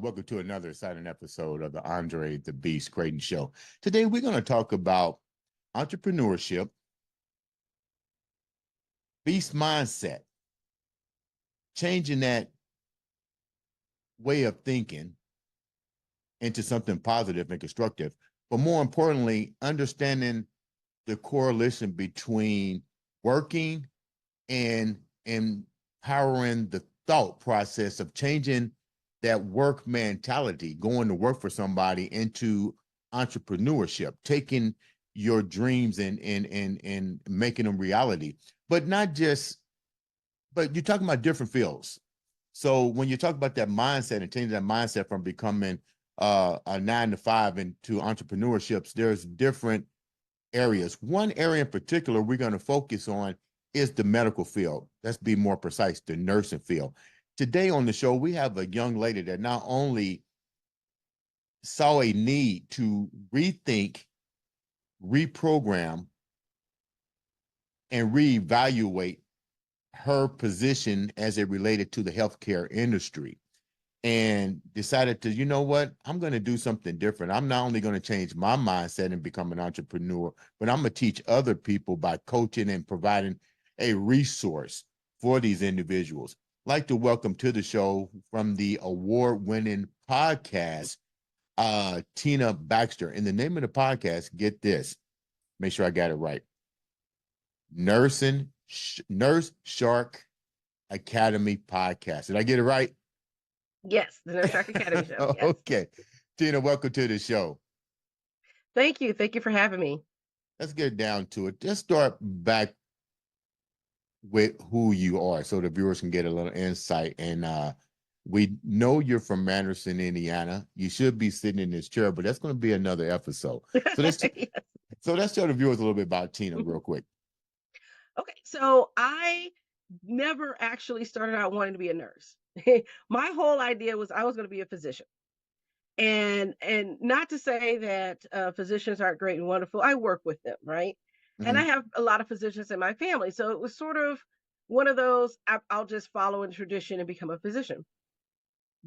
welcome to another exciting episode of the Andre The Beast Crayton Show. Today, we're going to talk about entrepreneurship, beast mindset, changing that way of thinking into something positive and constructive, but more importantly, understanding the correlation between working and empowering the thought process of changing that work mentality, going to work for somebody, into entrepreneurship, taking your dreams and making them reality. But not just, but you're talking about different fields. So when you talk about that mindset and changing that mindset from becoming a 9 to 5 into entrepreneurships, there's different areas. One area in particular we're going to focus on is the medical field. Let's be more precise, the nursing field. Today on the show, we have a young lady that not only saw a need to rethink, reprogram, and reevaluate her position as it related to the healthcare industry, and decided to, you know what, I'm going to do something different. I'm not only going to change my mindset and become an entrepreneur, but I'm going to teach other people by coaching and providing a resource for these individuals. I'd like to welcome to the show from the award-winning podcast, Tina Baxter. And the name of the podcast, get this, make sure I got it right, Nurse Shark Academy Podcast. Did I get it right? Yes, the Nurse Shark Academy show. Yes. Okay. Tina, welcome to the show. Thank you. Thank you for having me. Let's get down to it. Just start back with who you are so the viewers can get a little insight. And we know you're from Manderson, Indiana. You should be sitting in this chair, but that's going to be another episode. So let's Yes. so let's tell the viewers a little bit about Tina real quick. Okay, so I never actually started out wanting to be a nurse. My whole idea was I was going to be a physician. And not to say that physicians aren't great and wonderful. I work with them, right? And I Mhm. have a lot of physicians in my family. So it was sort of one of those, I'll just follow in tradition and become a physician.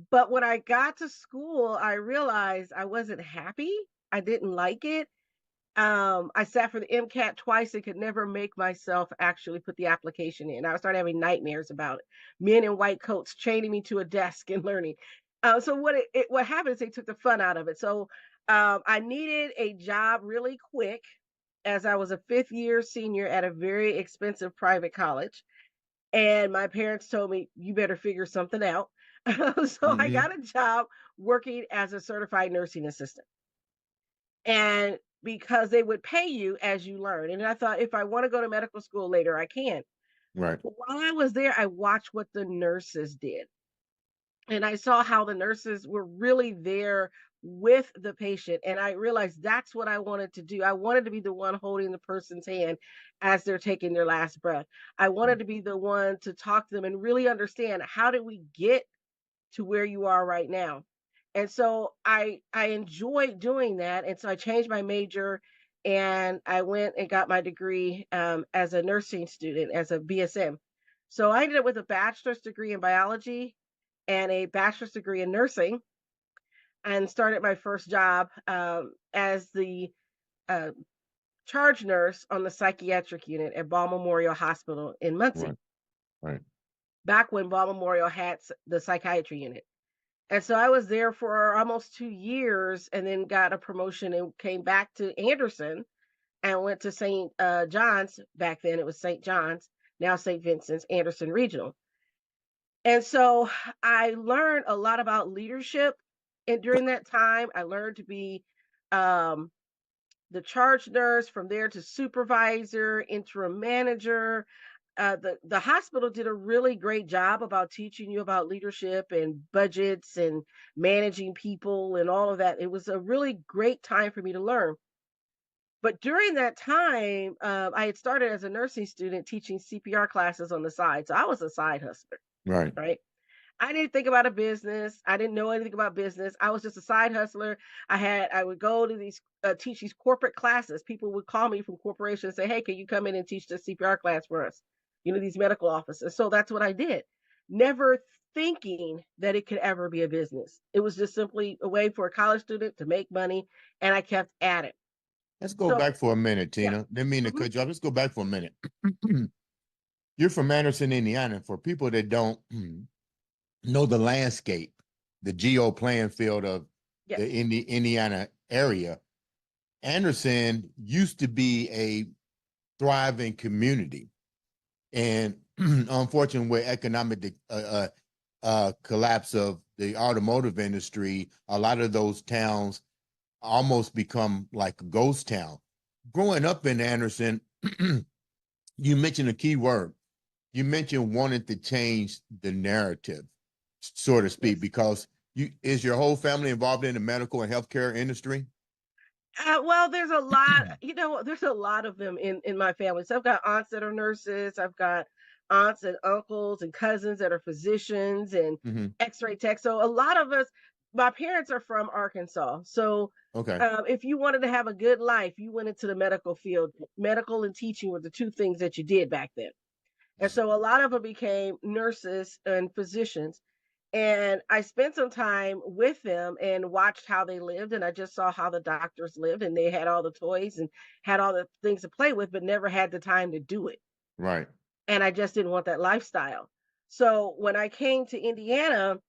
But when I got to school, I realized I wasn't happy. I didn't like it. I sat for the MCAT twice and could never make myself actually put the application in. I started having nightmares about it. Men in white coats chaining me to a desk and learning. So what happened is they took the fun out of it. So I needed a job really quick, as I was a fifth year senior at a very expensive private college. And my parents told me, you better figure something out. So I Mhm. got a job working as a certified nursing assistant. And because they would pay you as you learn. And I thought, if I want to go to medical school later, I can. Right. But while I was there, I watched what the nurses did. And I saw how the nurses were really there with the patient. And I realized that's what I wanted to do. I wanted to be the one holding the person's hand as they're taking their last breath. I wanted to be the one to talk to them and really understand, how did we get to where you are right now? And so I enjoyed doing that. And so I changed my major and I went and got my degree as a nursing student, as a BSM. So I ended up with a bachelor's degree in biology and a bachelor's degree in nursing, and started my first job as the uh, charge nurse on the psychiatric unit at Ball Memorial Hospital in Muncie, Right. Right. back when Ball Memorial had the psychiatry unit. And so I was there for almost 2 years and then got a promotion and came back to Anderson and went to St. John's. Back then it was St. John's, now St. Vincent's Anderson Regional. And so I learned a lot about leadership. And during that time, I learned to be um, the charge nurse, from there to supervisor, interim manager. The hospital did a really great job about teaching you about leadership and budgets and managing people and all of that. It was a really great time for me to learn. But during that time, I had started as a nursing student teaching CPR classes on the side. So I was a side hustler, Right. right? I didn't think about a business. I didn't know anything about business. I was just a side hustler. I would go to these teach these corporate classes. People would call me from corporations and say, "Hey, can you come in and teach the CPR class for us?" These medical offices. So that's what I did. Never thinking that it could ever be a business. It was just simply a way for a college student to make money, and I kept at it. Let's go So, back for a minute, yeah. Tina. Didn't mean to Mhm. cut you off. Let's go back for a minute. You're from Anderson, Indiana. For people that don't know the landscape, the geo playing field of the Yes. Indiana area, Anderson used to be a thriving community. And unfortunately, with economic collapse of the automotive industry, a lot of those towns almost become like a ghost town. Growing up in Anderson, you mentioned a key word. You mentioned wanting to change the narrative, so to speak, Yes. because you is your whole family involved in the medical and healthcare industry? Well, there's a lot, there's a lot of them in my family. So I've got aunts that are nurses. I've got aunts and uncles and cousins that are physicians and Hmm. X-ray techs. So a lot of us, my parents are from Arkansas. So Okay. if you wanted to have a good life, you went into the medical field. Medical and teaching were the two things that you did back then. And so a lot of them became nurses and physicians. And I spent some time with them and watched how they lived. And I just saw how the doctors lived, and they had all the toys and had all the things to play with, but never had the time to do it. Right. And I just didn't want that lifestyle. So when I came to Indiana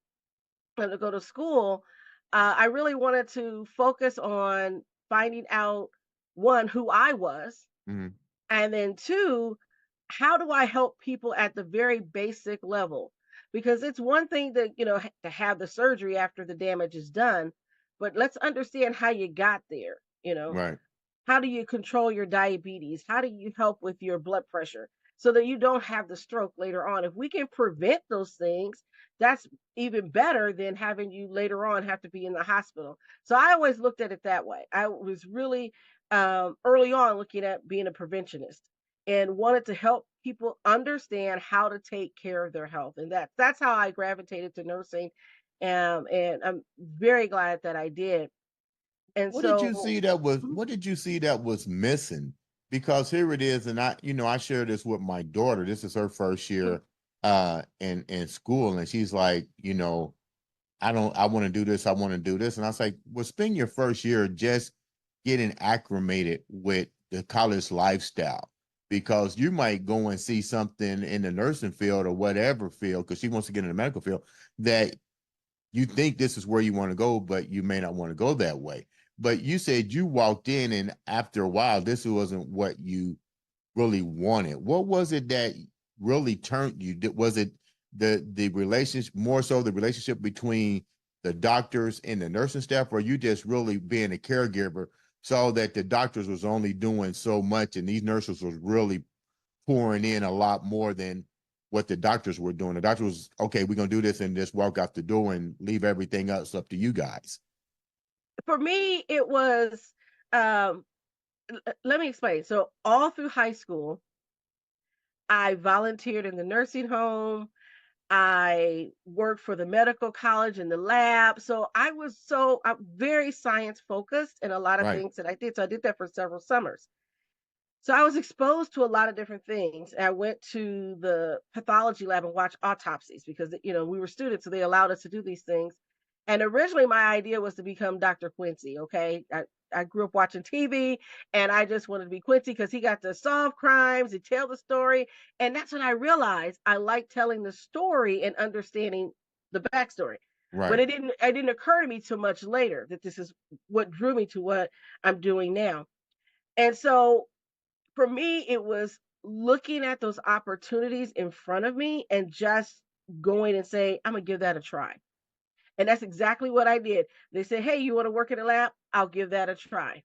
to go to school, I really wanted to focus on finding out, one, who I was, Hmm. and then two, how do I help people at the very basic level? Because it's one thing to, to have the surgery after the damage is done, but let's understand how you got there, Right. how do you control your diabetes? How do you help with your blood pressure so that you don't have the stroke later on? If we can prevent those things, that's even better than having you later on have to be in the hospital. So I always looked at it that way. I was really early on looking at being a preventionist and wanted to help people understand how to take care of their health. And that's how I gravitated to nursing. And I'm very glad that I did. And so, mhm, What did you see that was missing? Because here it is, and I share this with my daughter. This is her first mhm. year in school, and she's like, I want to do this, I want to do this. And I was like, well, spend your first year just getting acclimated with the college lifestyle because you might go and see something in the nursing field or whatever field, because she wants to get in the medical field, that you think this is where you want to go, but you may not want to go that way. But you said you walked in, and after a while, this wasn't what you really wanted. What was it that really turned you? Was it the relationship, more so the relationship between the doctors and the nursing staff, or you just really being a caregiver saw that the doctors was only doing so much and these nurses was really pouring in a lot more than what the doctors were doing? The doctor was, okay, we're gonna do this and just walk out the door and leave everything else up to you guys. For me, it was, um, let me explain. So, all through high school, I volunteered in the nursing home. I worked for the medical college in the lab. So, I'm very science focused in a lot of Right, things that I did. So, I did that for several summers. So I was exposed to a lot of different things. I went to the pathology lab and watched autopsies because we were students, so they allowed us to do these things. And originally, my idea was to become Dr. Quincy. Okay, I grew up watching TV, and I just wanted to be Quincy because he got to solve crimes and tell the story. And that's when I realized I like telling the story and understanding the backstory. But right. it didn't occur to me too much later that this is what drew me to what I'm doing now. And so for me, it was looking at those opportunities in front of me and just going and say, I'm gonna give that a try. And that's exactly what I did. They said, hey, you want to work in a lab? I'll give that a try.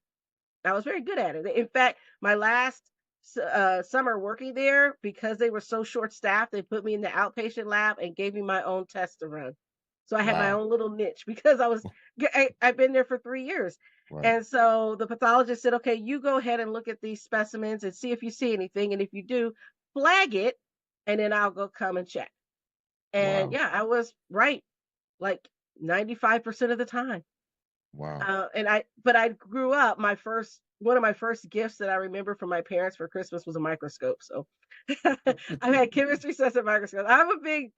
I was very good at it. In fact, my last summer working there, because they were so short staffed, they put me in the outpatient lab and gave me my own test to run. So I had my Wow. own little niche because I've been there for 3 years. Right. And so the pathologist said, okay, you go ahead and look at these specimens and see if you see anything. And if you do, flag it, and then I'll go come and check. And Wow. yeah, I was right like 95% of the time. Wow. But I grew up. One of my first gifts that I remember from my parents for Christmas was a microscope. So I've had chemistry sets and microscopes. I'm a big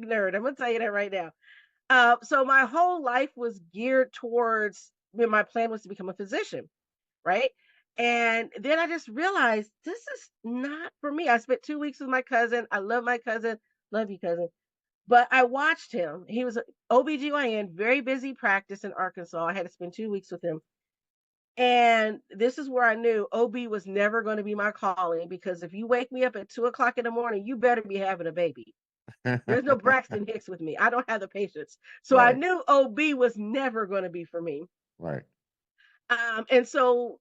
nerd. I'm gonna tell you that right now. So my whole life was geared towards when my plan was to become a physician, right? And then I just realized this is not for me. I spent 2 weeks with my cousin. I love my cousin. Love you, cousin. But I watched him. He was an OBGYN, very busy practice in Arkansas. I had to spend 2 weeks with him. And this is where I knew OB was never going to be my calling, because if you wake me up at 2 o'clock in the morning, you better be having a baby. There's no Braxton Hicks with me. I don't have the patience. So I Right. knew OB was never going to be for me. Right. And so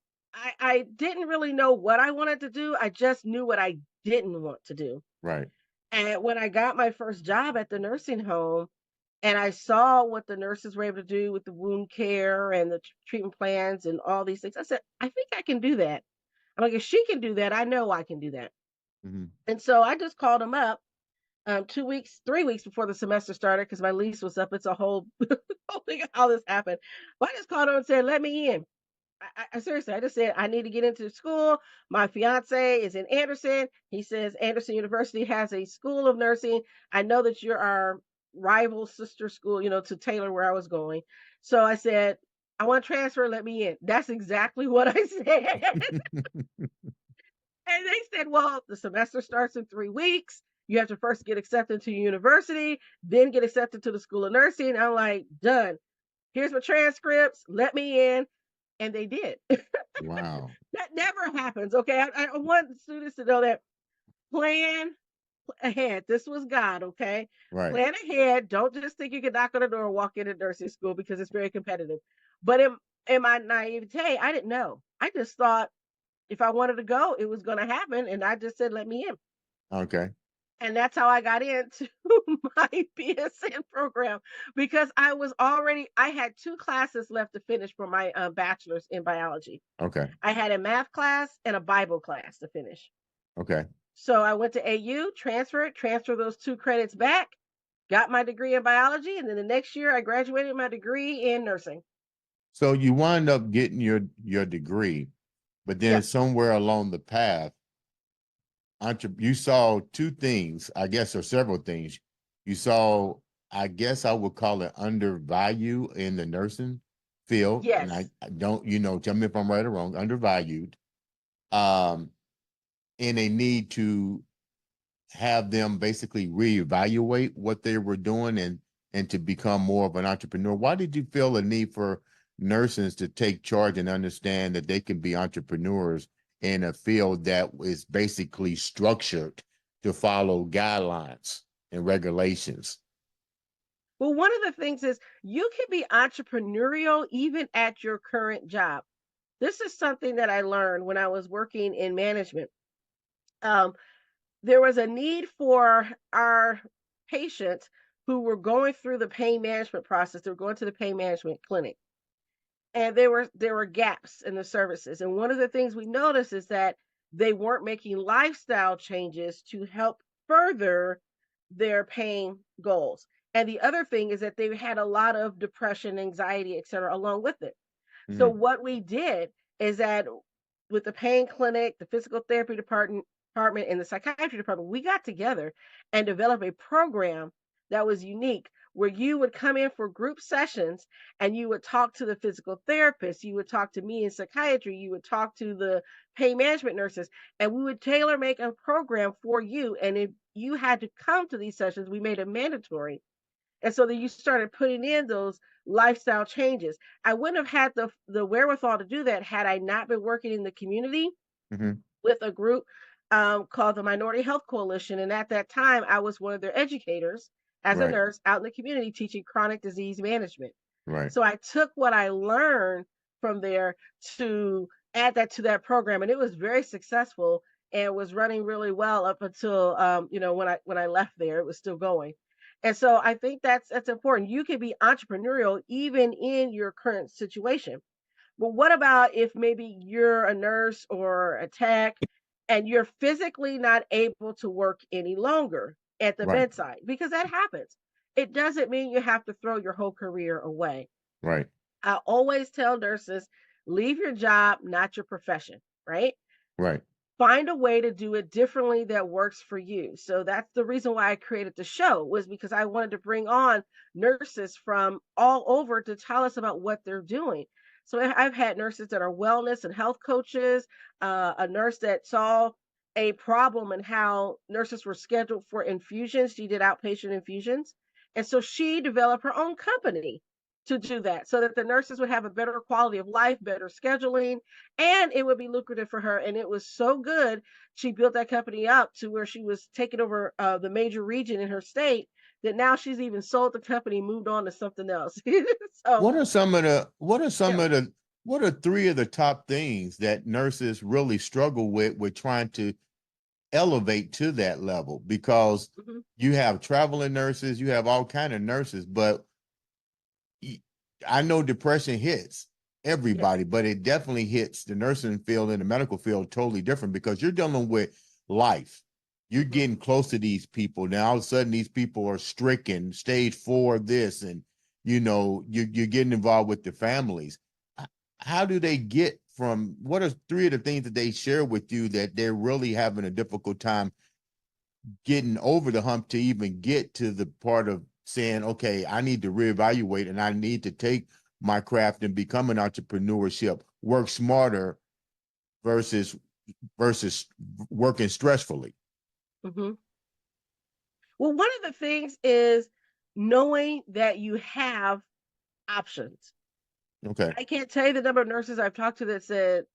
I didn't really know what I wanted to do. I just knew what I didn't want to do. Right. And when I got my first job at the nursing home, and I saw what the nurses were able to do with the wound care and the treatment plans and all these things, I said, I think I can do that. I'm like, if she can do that, I know I can do that. Hmm. And so I just called them up 2 weeks, 3 weeks before the semester started, because my lease was up. It's a whole, whole thing of how this happened. But I just called them and said, let me in. I seriously, I just said, I need to get into school. My fiance is in Anderson. He says Anderson University has a school of nursing. I know that you're our rival sister school, to Taylor, where I was going. So I said, I want to transfer. Let me in. That's exactly what I said. And they said, well, the semester starts in 3 weeks. You have to first get accepted to university, then get accepted to the school of nursing. I'm like, done. Here's my transcripts. Let me in. And they did. Wow. That never happens. Okay. I want students to know that plan ahead. This was God. Okay. Right. Plan ahead. Don't just think you can knock on the door and walk into nursing school, because it's very competitive. But in my naivete, I didn't know. I just thought if I wanted to go, it was going to happen. And I just said, let me in. Okay. And that's how I got into my BSN program, because I had 2 classes left to finish for my bachelor's in biology. Okay. I had a math class and a Bible class to finish. Okay. So I went to AU, transferred those 2 credits back, got my degree in biology, and then the next year I graduated my degree in nursing. So you wind up getting your degree, but then Yes, somewhere along the path, you saw two things, I guess, or several things. You saw, I guess I would call it undervalue in the nursing field. And yes. I don't, tell me if I'm right or wrong, undervalued. Um, and a need to have them basically reevaluate what they were doing and to become more of an entrepreneur. Why did you feel a need for nurses to take charge and understand that they can be entrepreneurs in a field that is basically structured to follow guidelines and regulations? Well, one of the things is you can be entrepreneurial even at your current job. This is something that I learned when I was working in management. Um, there was a need for our patients who were going through the pain management process. They were going to the pain management clinic, and there were gaps in the services. And one of the things we noticed is that they weren't making lifestyle changes to help further their pain goals. And the other thing is that they had a lot of depression, anxiety, etc., along with it. So Mm-hmm. what we did is that with the pain clinic, the physical therapy department, and the psychiatry department, we got together and developed a program that was unique, where you would come in for group sessions and you would talk to the physical therapist, you would talk to me in psychiatry, you would talk to the pain management nurses, and we would tailor make a program for you. And if you had to come to these sessions, we made it mandatory. And so then you started putting in those lifestyle changes. I wouldn't have had the wherewithal to do that had I not been working in the community Mm-hmm. with a group called the Minority Health Coalition. And at that time, I was one of their educators as a Right. nurse out in the community teaching chronic disease management. Right. So I took what I learned from there to add that to that program, and it was very successful and was running really well up until when I left there, it was still going. And so I think that's important. You can be entrepreneurial even in your current situation. But what about if maybe you're a nurse or a tech and you're physically not able to work any longer at the Right. bedside? Because that happens. It doesn't mean you have to throw your whole career away. Right. I always tell nurses, leave your job, not your profession, right? Right. Find a way to do it differently that works for you. So that's the reason why I created the show, was because I wanted to bring on nurses from all over to tell us about what they're doing. So I've had nurses that are wellness and health coaches, a nurse that saw a problem in how nurses were scheduled for infusions. She did outpatient infusions. And so she developed her own company to do that so that the nurses would have a better quality of life, better scheduling, and it would be lucrative for her. And it was so good. She built that company up to where she was taking over the major region in her state, that now she's even sold the company, moved on to something else. So, What are some of the yeah. what are three of the top things that nurses really struggle with trying to elevate to that level? Because Hmm. you have traveling nurses, you have all kind of nurses, but I know depression hits Yes. everybody, but it definitely hits the nursing field and the medical field totally different, because you're dealing with life. You're Hmm. getting close to these people. Now all of a sudden these people are stricken, stage 4 this, and you're getting involved with the families. How do they get from, what are three of the things that they share with you that they're really having a difficult time getting over the hump to even get to the part of saying, okay, I need to reevaluate and I need to take my craft and become an entrepreneurship, work smarter versus versus working stressfully. Hmm. Well, one of the things is knowing that you have options. Okay. I can't tell you the number of nurses I've talked to that said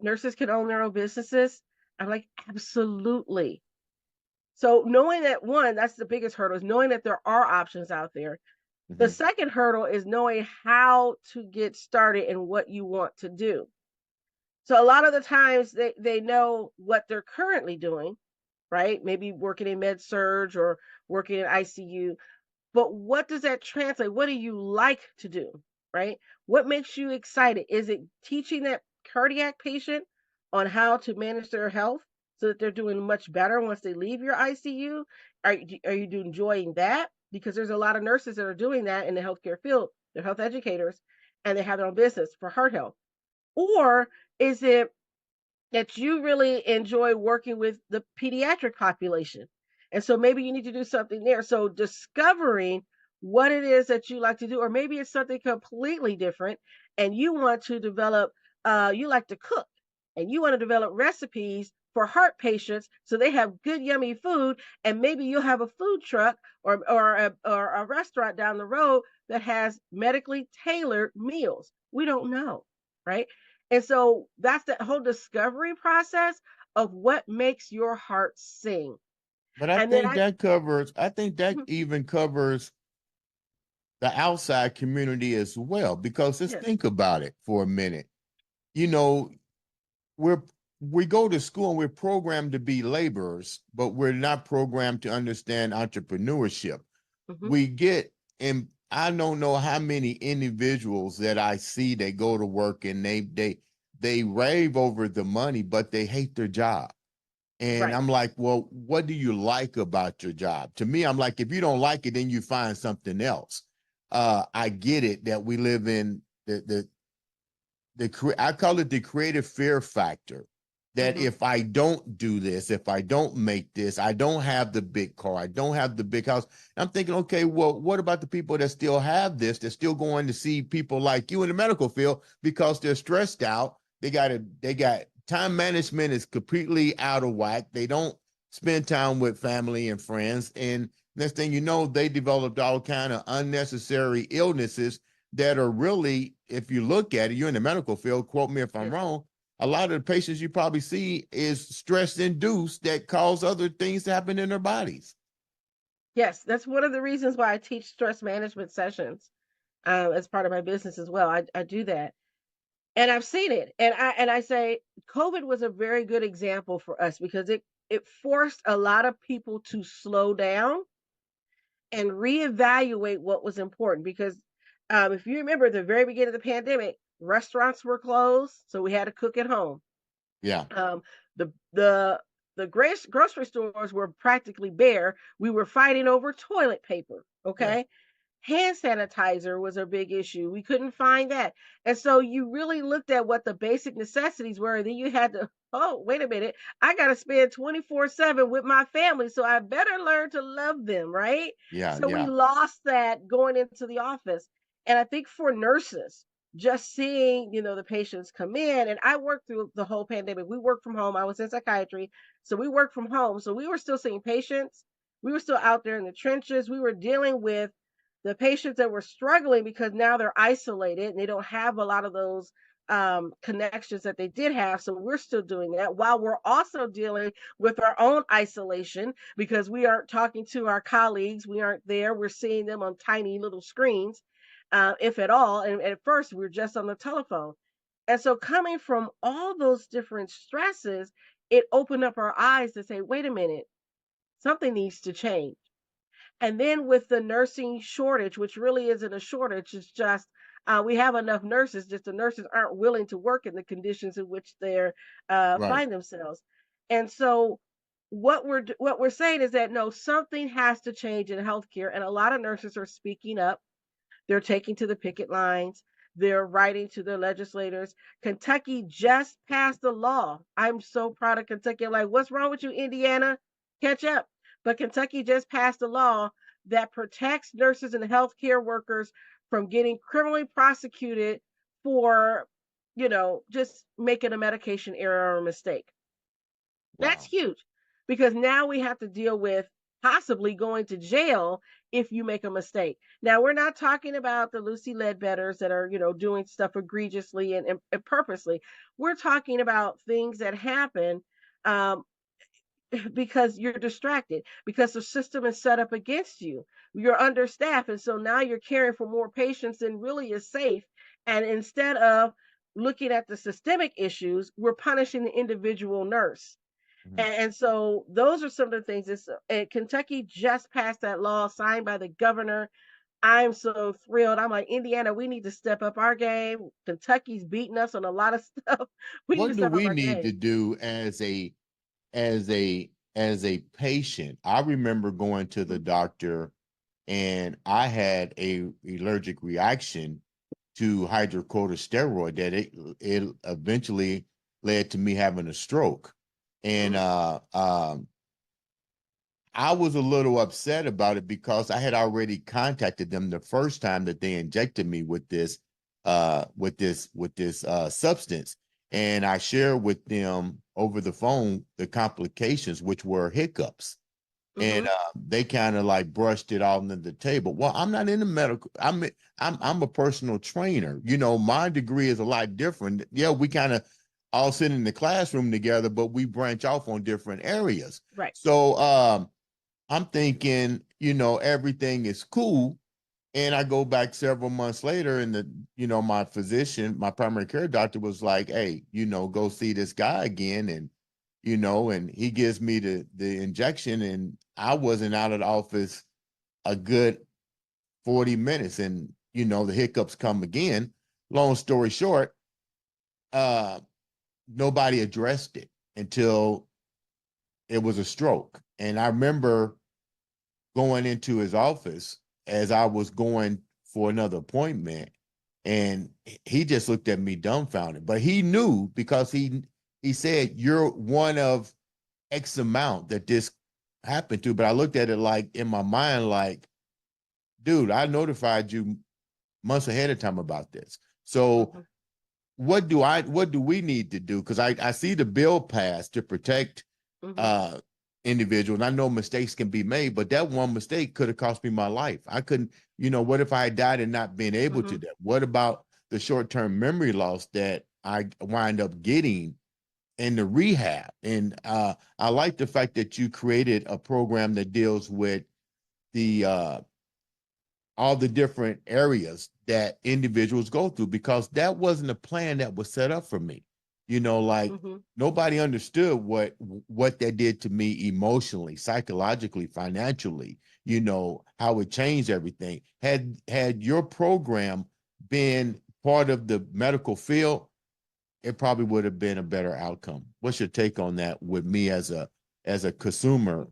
nurses can own their own businesses. I'm like, absolutely. So knowing that, one, that's the biggest hurdle, is knowing that there are options out there. The Mm-hmm. second hurdle is knowing how to get started and what you want to do. So a lot of the times they know what they're currently doing, right? Maybe working in med surge or working in ICU. But what does that translate? What do you like to do, right? What makes you excited? Is it teaching that cardiac patient on how to manage their health so that they're doing much better once they leave your ICU? Are you enjoying that? Because there's a lot of nurses that are doing that in the healthcare field. They're health educators and they have their own business for heart health. Or is it that you really enjoy working with the pediatric population? And so maybe you need to do something there. So discovering what it is that you like to do, or maybe it's something completely different and you want to develop, you like to cook and you want to develop recipes for heart patients so they have good, yummy food. And maybe you'll have a food truck or a restaurant down the road that has medically tailored meals. We don't know, right? And so that's the whole discovery process of what makes your heart sing. But I And then think that covers, I think that Mhm. even covers the outside community as well, because just Yes. think about it for a minute. You know, we're we go to school and we're programmed to be laborers, but we're not programmed to understand entrepreneurship. Hmm. We get, and I don't know how many individuals that I see, they go to work and they rave over the money, but they hate their job. And Right. I'm like, well, what do you like about your job? To me, I'm like, if you don't like it, then you find something else. I get it that we live in I call it the creative fear factor. That Hmm. if I don't do this, if I don't make this, I don't have the big car, I don't have the big house. I'm thinking, okay, well, what about the people that still have this? They're still going to see people like you in the medical field because they're stressed out. They got time management is completely out of whack. They don't spend time with family and friends. And next thing you know, they developed all kind of unnecessary illnesses that are really, if you look at it, you're in the medical field, quote me if I'm Yes. wrong, a lot of the patients you probably see is stress induced that cause other things to happen in their bodies. Yes. That's one of the reasons why I teach stress management sessions as part of my business as well. I do that. And I've seen it. And I say COVID was a very good example for us because it forced a lot of people to slow down and reevaluate what was important. Because if you remember the very beginning of the pandemic, restaurants were closed, so we had to cook at home. Yeah. Um, the the the grocery stores were practically bare. We were fighting over toilet paper. Yeah. Okay, Hand sanitizer was a big issue. We couldn't find that. And so you really looked at what the basic necessities were. And then you had to, oh, wait a minute. I got to spend 24/7 with my family. So I better learn to love them, right? Yeah, So we yeah, lost that going into the office. And I think for nurses, just seeing, the patients come in, and I worked through the whole pandemic. We worked from home. I was in psychiatry. So we worked from home. So we were still seeing patients. We were still out there in the trenches. We were dealing with the patients that were struggling because now they're isolated and they don't have a lot of those connections that they did have. So we're still doing that while we're also dealing with our own isolation because we aren't talking to our colleagues. We aren't there. We're seeing them on tiny little screens, if at all. And at first, we were just on the telephone. And so, coming from all those different stresses, it opened up our eyes to say, wait a minute, something needs to change. And then with the nursing shortage, which really isn't a shortage, it's just we have enough nurses, just the nurses aren't willing to work in the conditions in which they're right. find themselves. And so what we're saying is that no, something has to change in healthcare, and a lot of nurses are speaking up. They're taking to the picket lines. They're writing to their legislators. Kentucky just passed a law. I'm so proud of Kentucky. I'm like, what's wrong with you, Indiana? Catch up. But Kentucky just passed a law that protects nurses and healthcare workers from getting criminally prosecuted for, just making a medication error or mistake. That's Wow. huge because now we have to deal with possibly going to jail if you make a mistake. Now, we're not talking about the Lucy Ledbetters that are, doing stuff egregiously and purposely. We're talking about things that happen um, because you're distracted, because the system is set up against you. You're understaffed. And so now you're caring for more patients than really is safe. And instead of looking at the systemic issues, we're punishing the individual nurse. Mhm. And so those are some of the things. Kentucky just passed that law signed by the governor. I'm so thrilled. I'm like, Indiana, we need to step up our game. Kentucky's beating us on a lot of stuff. We need to What do step up we our need to game. do as a patient? I remember going to the Mhm, doctor and I had a allergic reaction to hydrocorticosteroid that it eventually led to me having a stroke. And mhm, I was a little upset about it because I had already contacted them the first time that they injected me with this substance. And I shared with them over the phone the complications, which were hiccups. And mhm, they kind of like brushed it all under the table. Well, I'm not in the medical. I'm a personal trainer. My degree is a lot different. Yeah, we kind of all sit in the classroom together, but we branch off on different areas. right. So I'm thinking, everything is cool. And I go back several months later, and my physician, my primary care doctor was like, hey, go see this guy again. And he gives me the injection, and I wasn't out of the office a good 40 minutes. And, the hiccups come again. Long story short, uh, nobody addressed it until it was a stroke. And I remember going into his office as I was going for another appointment, and he just looked at me dumbfounded. But he knew because he said, "You're one of X amount that this happened to." But I looked at it like in my mind, like, dude, I notified you months ahead of time about this. So Mhm, what do we need to do? Because I see the bill passed to protect mhm, uh individuals. And I know mistakes can be made, but that one mistake could have cost me my life. I couldn't, what if I had died and not being able to mhm. do that? What about the short-term memory loss that I wind up getting in the rehab? And I like the fact that you created a program that deals with the all the different areas that individuals go through, because that wasn't a plan that was set up for me. Like, Mhm. nobody understood what that did to me emotionally, psychologically, financially, how it changed everything. Had your program been part of the medical field, it probably would have been a better outcome. What's your take on that with me as a consumer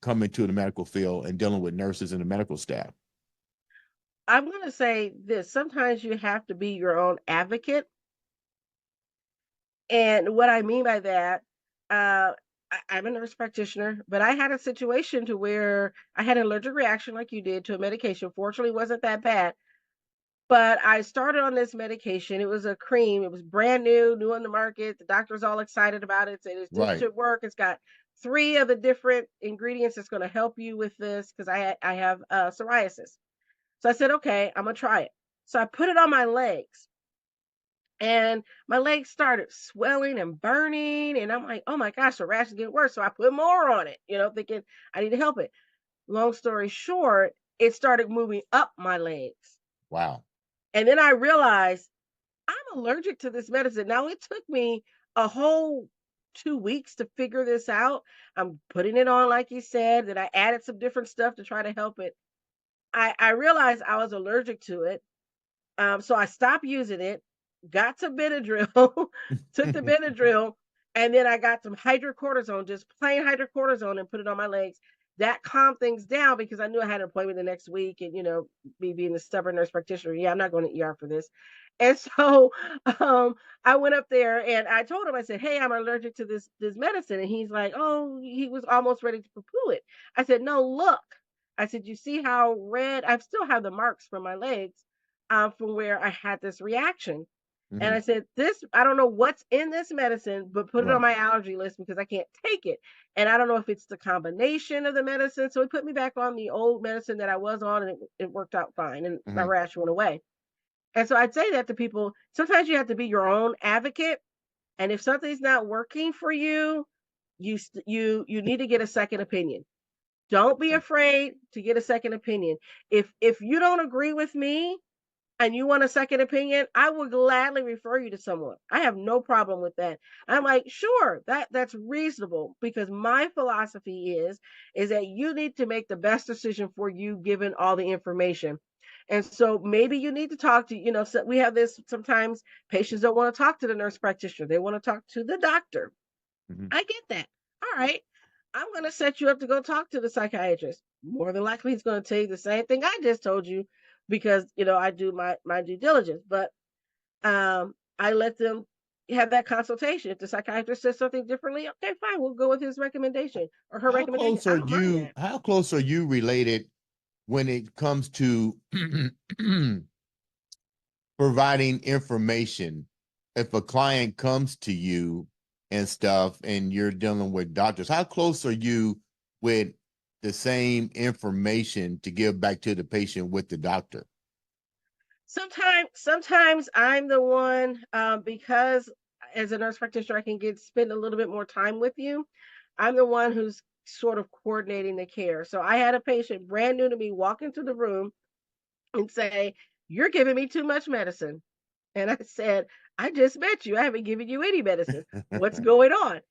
coming to the medical field and dealing with nurses and the medical staff? I'm going to say this. Sometimes you have to be your own advocate. And what I mean by that, I'm a nurse practitioner, but I had a situation to where I had an allergic reaction like you did to a medication. Fortunately, it wasn't that bad. But I started on this medication. It was a cream. It was brand new, new on the market. The doctor was all excited about it. Said this Right. should work. It's got three of the different ingredients that's going to help you with this because I have psoriasis. So I said, okay, I'm gonna try it. So I put it on my legs, and my legs started swelling and burning, and I'm like, oh my gosh, the rash is getting worse. So I put more on it, thinking I need to help it. Long story short, it started moving up my legs, Wow. and then I realized I'm allergic to this medicine. Now, it took me a whole 2 weeks to figure this out. I'm putting it on, like you said, that I added some different stuff to try to help it. I realized I was allergic to it. So I stopped using it, got some Benadryl, took the Benadryl, and then I got some hydrocortisone, just plain hydrocortisone, and put it on my legs. That calmed things down because I knew I had an appointment the next week, and me being the stubborn nurse practitioner, yeah, I'm not going to ER for this. And so um, I went up there and I told him, I said, "Hey, I'm allergic to this medicine," and he's like, "Oh," he was almost ready to poo-poo it. I said, "No, look." I said, "You see how red? I still have the marks from my legs from where I had this reaction." And Mhm. I said, "This, I don't know what's in this medicine, but put it on Right. my allergy list because I can't take it. And I don't know if it's the combination of the medicine." So he put me back on the old medicine that I was on, and it worked out fine, and my Mhm. rash went away. And so I'd say that to people. Sometimes you have to be your own advocate, and if something's not working for you, you need to get a second opinion. Don't be Yeah. afraid to get a second opinion. If you don't agree with me, and you want a second opinion, I will gladly refer you to someone. I have no problem with that. I'm like, sure, that's reasonable because my philosophy is that you need to make the best decision for you given all the information. And so maybe you need to talk to, so we have this sometimes patients don't want to talk to the nurse practitioner. They want to talk to the doctor. Mhm. I get that. All right. I'm going to set you up to go talk to the psychiatrist. More than likely, he's going to tell you the same thing I just told you because, I do my due diligence. But I let them have that consultation. If the psychiatrist says something differently, okay, fine. We'll go with his recommendation or her How recommendation. close I are don't mind you? that. How close are you related when it comes to providing information? If a client comes to you and stuff, and you're dealing with doctors, how close are you with the same information to give back to the patient with the doctor? Sometimes I'm the one because as a nurse practitioner, I can get spend a little bit more time with you. I'm the one who's sort of coordinating the care. So I had a patient brand new to me walk into the room and say, "You're giving me too much medicine." And I said, "I just met you. I haven't given you any medicine. What's going on?"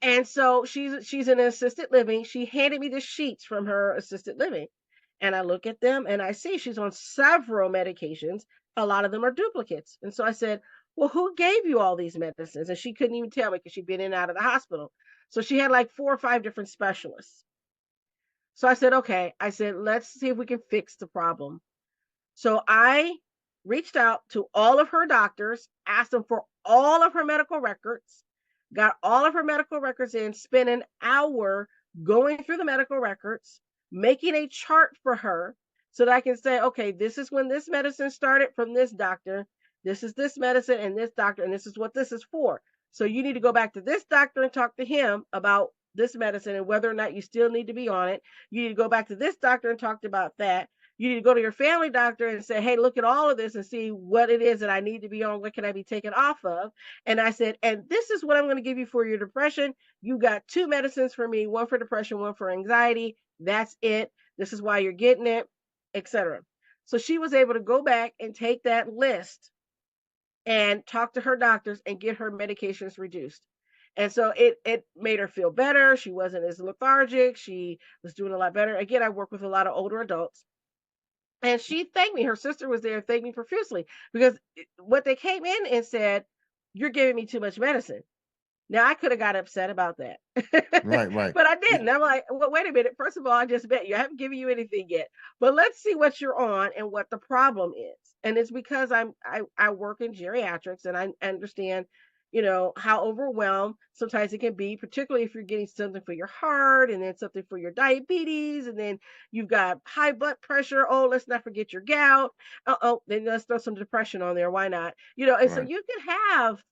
And so she's in an assisted living. She handed me the sheets from her assisted living. And I look at them and I see she's on several medications. A lot of them are duplicates. And so I said, "Well, who gave you all these medicines?" And she couldn't even tell me because she'd been in and out of the hospital. So she had like 4 or 5 different specialists. So I said, "Okay." I said, "Let's see if we can fix the problem." So I reached out to all of her doctors, asked them for all of her medical records, got all of her medical records in, spent an hour going through the medical records, making a chart for her so that I can say, "Okay, this is when this medicine started from this doctor. This is this medicine and this doctor, and this is what this is for. So you need to go back to this doctor and talk to him about this medicine and whether or not you still need to be on it. You need to go back to this doctor and talk about that. You need to go to your family doctor and say, "Hey, look at all of this and see what it is that I need to be on. What can I be taken off of?" And I said, "And this is what I'm going to give you for your depression. You got two medicines for me, one for depression, one for anxiety. That's it. This is why you're getting it, etc." So she was able to go back and take that list and talk to her doctors and get her medications reduced. And so it made her feel better. She wasn't as lethargic. She was doing a lot better. Again, I work with a lot of older adults, and she thanked me. Her sister was there, thanked me profusely because what they came in and said, "You're giving me too much medicine." Now I could have got upset about that, Right, right. but I Yeah, didn't. I'm like, well, wait a minute. First of all, I just met you. I haven't given you anything yet, but let's see what you're on and what the problem is. And it's because I work in geriatrics and I understand, how overwhelmed sometimes it can be, particularly if you're getting something for your heart and then something for your diabetes, and then you've got high blood pressure. Oh, let's not forget your gout. Oh, then let's throw some depression on there. Why not? And so right. you can have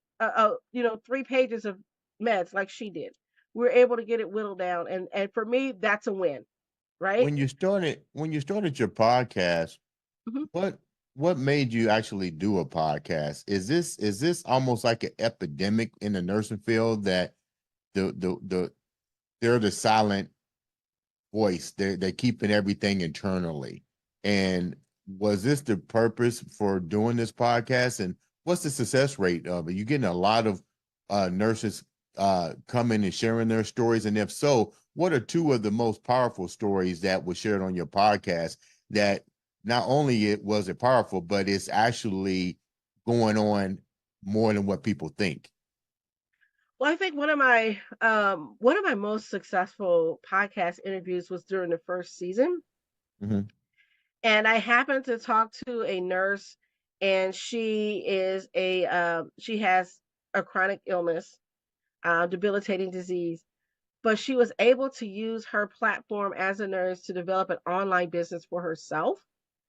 3 pages of meds like she did. We're able to get it whittled down, and for me, that's a win, right? When you started your podcast, Mhm. what what made you actually do a podcast? Is this almost like an epidemic in the nursing field that the they're the silent voice. They're keeping everything internally. And was this the purpose for doing this podcast? And what's the success rate of it? You getting a lot of nurses coming and sharing their stories? And if so, what are two of the most powerful stories that were shared on your podcast that not only it powerful, but it's actually going on more than what people think? Well, I think one of my most successful podcast interviews was during the first season, Hmm. and I happened to talk to a nurse, and she has a chronic illness, debilitating disease, but she was able to use her platform as a nurse to develop an online business for herself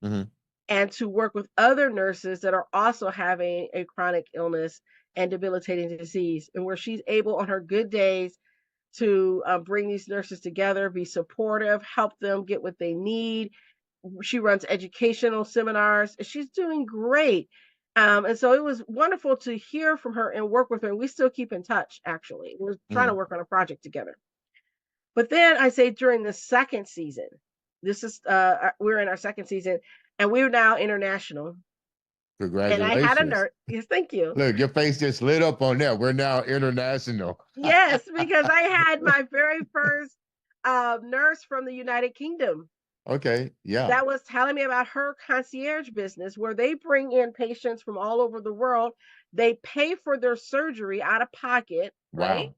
Hmm. and to work with other nurses that are also having a chronic illness and debilitating disease, and where she's able on her good days to bring these nurses together, be supportive, help them get what they need. She runs educational seminars. She's doing great. And so it was wonderful to hear from her and work with her. And we still keep in touch, actually. We're trying to Hmm. work on a project together. But then I say during the second season, we're in our second season, and we're now international. And I had a Congratulations. nurse. Yes, thank you. Look, your face just lit up on that. We're now international. Yes, because I had my very first nurse from the United Kingdom Okay. Yeah. that was telling me about her concierge business where they bring in patients from all over the world. They pay for their surgery out of pocket, right? Wow.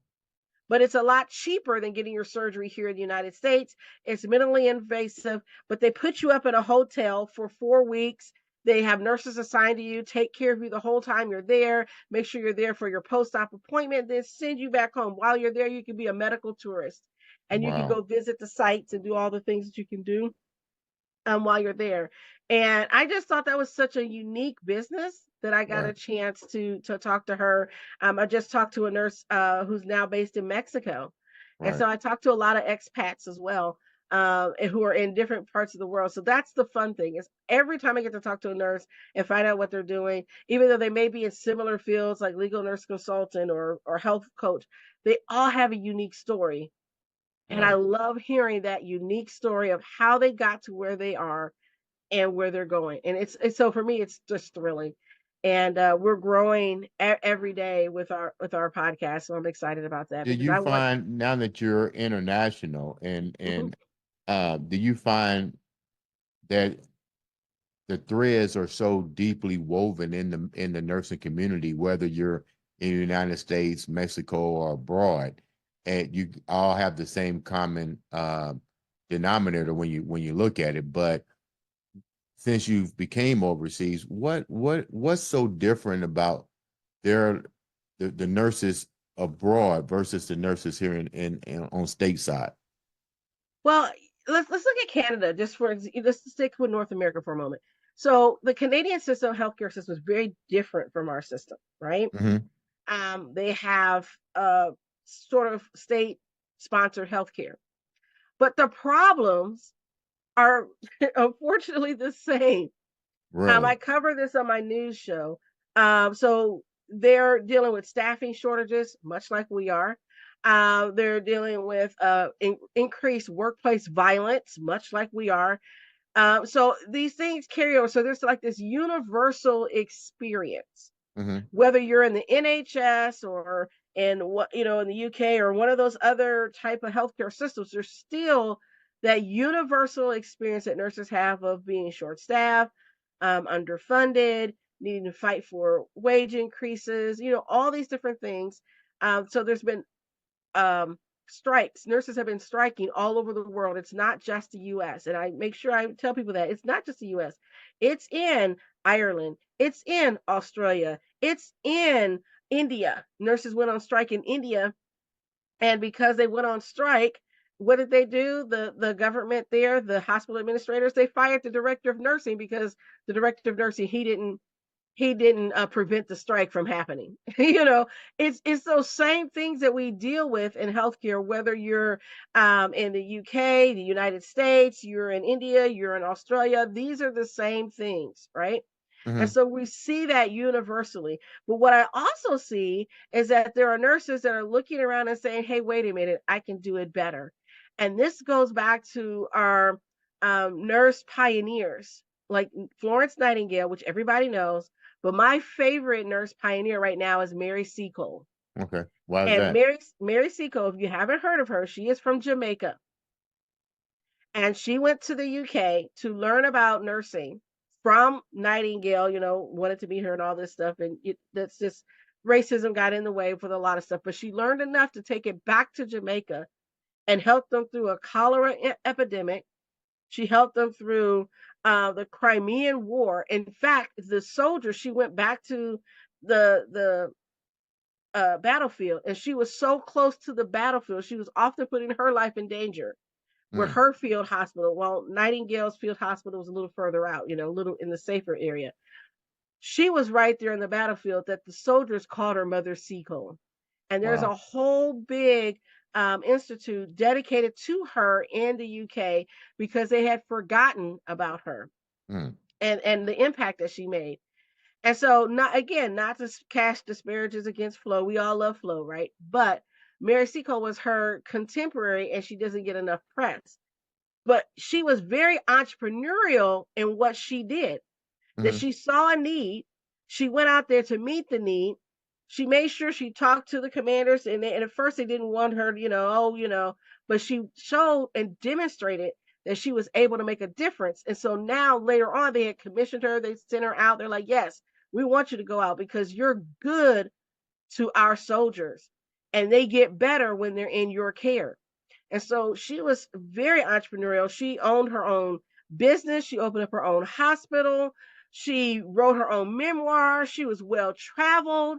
But it's a lot cheaper than getting your surgery here in the United States. It's minimally invasive, but they put you up in a hotel for 4 weeks. They have nurses assigned to you, take care of you the whole time you're there, make sure you're there for your post op appointment, then send you back home. While you're there, you can be a medical tourist and you can Wow. go visit the sites and do all the things that you can do while you're there. And I just thought that was such a unique business that I got a Right. chance to talk to her. I just talked to a nurse who's now based in Mexico, and Right. so I talked to a lot of expats as well, who are in different parts of the world. So that's the fun thing is every time I get to talk to a nurse and find out what they're doing, even though they may be in similar fields like legal nurse consultant or health coach, they all have a unique story, and I Right. love hearing that unique story of how they got to where they are and where they're going. And it's so for me, it's just thrilling. And we're growing every day with our podcast, so I'm excited about that Do because you I want. find now that you're international and Mhm. do you find that the threads are so deeply woven in the nursing community, whether you're in the United States, Mexico, or abroad, and you all have the same common denominator when you look at it. But since you've became overseas, what's so different about their the nurses abroad versus the nurses here in on stateside? Well, let's look at Canada just for let's stick with North America for a moment. So the Canadian system, healthcare system, is very different from our system, right? Hmm. They have sort of state sponsored healthcare, but the problems are unfortunately the same. I Really? cover this on my news show. So they're dealing with staffing shortages, much like we are. They're dealing with increased workplace violence, much like we are. So these things carry over. So there's like this universal experience, Hmm. whether you're in the NHS or in what in the UK or one of those other type of healthcare systems. There's still that universal experience that nurses have of being short staffed, underfunded, needing to fight for wage increases, all these different things. So there's been um, strikes. Nurses have been striking all over the world. It's not just the U.S. And I make sure I tell people that it's not just the U.S. It's in Ireland. It's in Australia. It's in India. Nurses went on strike in India, and because they went on strike, what did they do? The government there, the hospital administrators, they fired the director of nursing because the director of nursing he didn't prevent the strike from happening. It's those same things that we deal with in healthcare, whether you're in the UK, the United States, you're in India, you're in Australia. These are the same things, right? And Hmm. so we see that universally. But what I also see is that there are nurses that are looking around and saying, hey, wait a minute, I can do it better. And this goes back to our nurse pioneers like Florence Nightingale, which everybody knows. But my favorite nurse pioneer right now is Mary Seacole. Okay. Why is And that? Mary Seacole, if you haven't heard of her, she is from Jamaica. And she went to the UK to learn about nursing from Nightingale, wanted to be her and all this stuff. And that's just racism got in the way for a lot of stuff. But she learned enough to take it back to Jamaica and help them through a cholera epidemic. She helped them through the Crimean War. In fact, the soldiers, she went back to the battlefield, and she was so close to the battlefield, she was often putting her life in danger with Mm. her field hospital, while Nightingale's field hospital was a little further out, a little in the safer area. She was right there in the battlefield that the soldiers called her Mother Seacole. And there's Wow. a whole big institute dedicated to her in the UK because they had forgotten about her Mm. and the impact that she made. And so, not to cast disparages against Flo. We all love Flo, right? But Mary Seacole was her contemporary, and she doesn't get enough press. But she was very entrepreneurial in what she did. That Hmm. she saw a need, she went out there to meet the need. She made sure she talked to the commanders, and at first they didn't want her, but she showed and demonstrated that she was able to make a difference. And so now later on, they had commissioned her, they sent her out. They're like, yes, we want you to go out because you're good to our soldiers, and they get better when they're in your care. And so she was very entrepreneurial. She owned her own business. She opened up her own hospital. She wrote her own memoir. She was well traveled.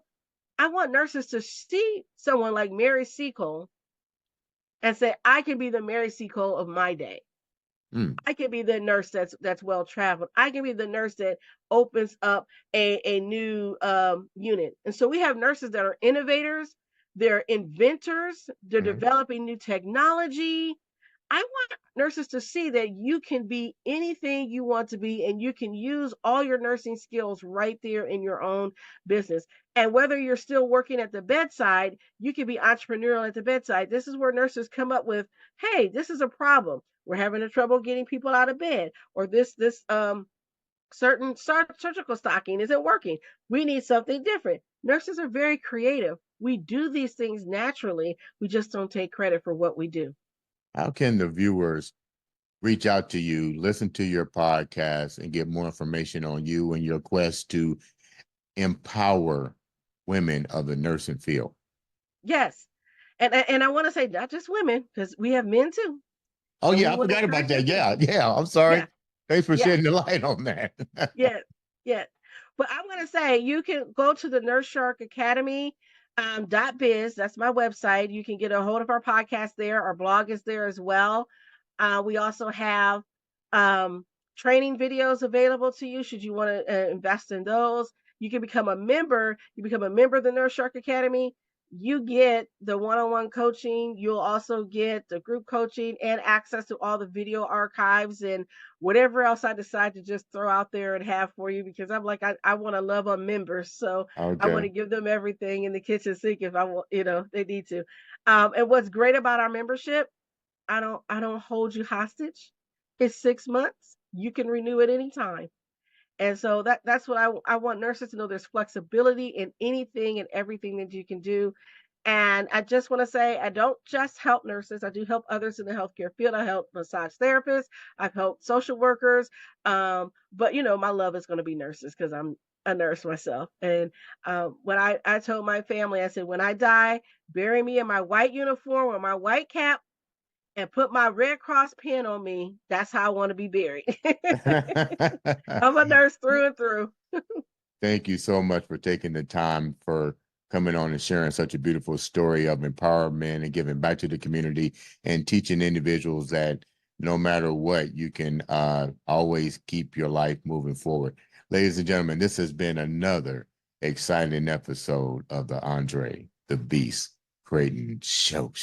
I want nurses to see someone like Mary Seacole and say, I can be the Mary Seacole of my day. Mm. I can be the nurse that's well traveled. I can be the nurse that opens up a new unit. And so we have nurses that are innovators, they're inventors, they're Hmm. developing new technology. I want nurses to see that you can be anything you want to be, and you can use all your nursing skills right there in your own business. And whether you're still working at the bedside, you can be entrepreneurial at the bedside. This is where nurses come up with, hey, this is a problem. We're having a trouble getting people out of bed, or this certain surgical stocking isn't working. We need something different. Nurses are very creative. We do these things naturally. We just don't take credit for what we do. How can the viewers reach out to you, listen to your podcast, and get more information on you and your quest to empower women of the nursing field? Yes. And I want to say not just women, because we have men too. Oh And we yeah, I want to forgot about encourage that. them too. Yeah, yeah. I'm sorry. Yeah. Thanks for Yeah. shedding the light on that. Yeah. Yeah. But I'm gonna say you can go to the Nurse Shark Academy .biz. That's my website. You can get a hold of our podcast there. Our blog is there as well. We also have um, training videos available to you should you want to invest in those. You can become a member. You become a member of the Nurse Shark Academy. You get the one-on-one coaching. You'll also get the group coaching and access to all the video archives and whatever else I decide to just throw out there and have for you, because I'm like, I want to love our members. So I want Okay. to give them everything in the kitchen sink if I want, they need to. And what's great about our membership, I don't hold you hostage. It's 6 months. You can renew at any time. And so that's what I want nurses to know. There's flexibility in anything and everything that you can do. And I just want to say, I don't just help nurses. I do help others in the healthcare field. I help massage therapists. I've helped social workers. But my love is going to be nurses because a nurse myself. And when I told my family, I said, when I die, bury me in my white uniform with my white cap and put my Red Cross pin on me. That's how I want to be buried. I'm a nurse through and through. Thank you so much for taking the time for coming on and sharing such a beautiful story of empowerment and giving back to the community and teaching individuals that no matter what, you can always keep your life moving forward. Ladies and gentlemen, this has been another exciting episode of the Andre the Beast Crayton Show.